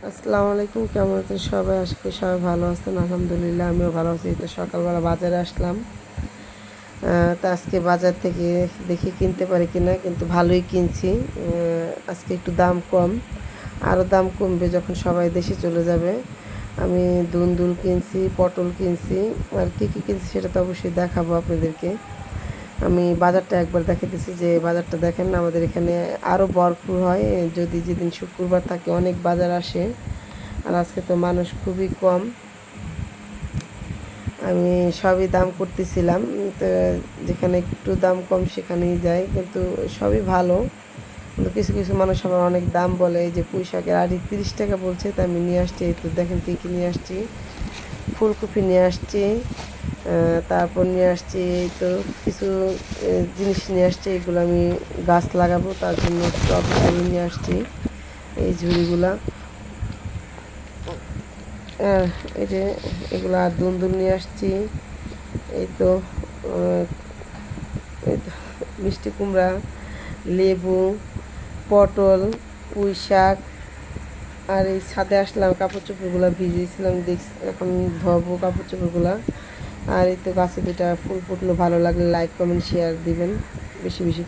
আসসালামু আলাইকুম, কেমন আছেন সবাই? আশা করি সবাই ভালো আছেন। আলহামদুলিল্লাহ আমিও ভালো আছি। তো সকালবেলা বাজারে আসলাম। তো আজকে বাজার থেকে দেখি কিনতে পারি কিনা, কিন্তু ভালোই কিনছি। আজকে একটু দাম কম, আরও দাম কমবে যখন সবাই দেশে চলে যাবে। আমি দুন্দুল কিনছি, পটল কিনছি, আর কী কী কিনছি সেটা তো অবশ্যই দেখাবো আপনাদেরকে। আমি বাজারটা একবার দেখাতেছি, যে বাজারটা দেখেন আমাদের এখানে আরও ভরপুর হয়। যদি যেদিন শুক্রবার থাকে অনেক বাজার আসে, আর আজকে তো মানুষ খুবই কম। আমি সবই দাম করতেছিলাম, তো যেখানে একটু দাম কম সেখানেই যাই, কিন্তু সবই ভালো। কিন্তু কিছু কিছু মানুষ আবার অনেক দাম বলে। এই যে পুঁই শাকের আড়ি 30 টাকা বলছে, তা আমি নিয়ে আসছি। এই তো দেখেন কী কী নিয়ে আসছি। ফুলকপি নিয়ে আসছি, তারপর নিয়ে আসছি এই তো কিছু জিনিস নিয়ে আসছি। এগুলো আমি গাছ লাগাবো, তার জন্য টব আমি নিয়ে আসছি এই ঝুড়িগুলা। এই যে এগুলা দুন্দুল নিয়ে আসছি। এই তো আহ, এই তো মিষ্টি কুমড়া, লেবু, পটল, পুঁই শাক। আর এই ছাদে আসলাম, কাপড় চোপড়গুলো ভিজিয়েছিলাম, দেখছি এখন ধোবো কাপড় চোপড়গুলো। আর এই তো গাছে দুটা ফুল ফুটলো, ভালো লাগলে লাইক কমেন্ট শেয়ার দিবেন বেশি বেশি।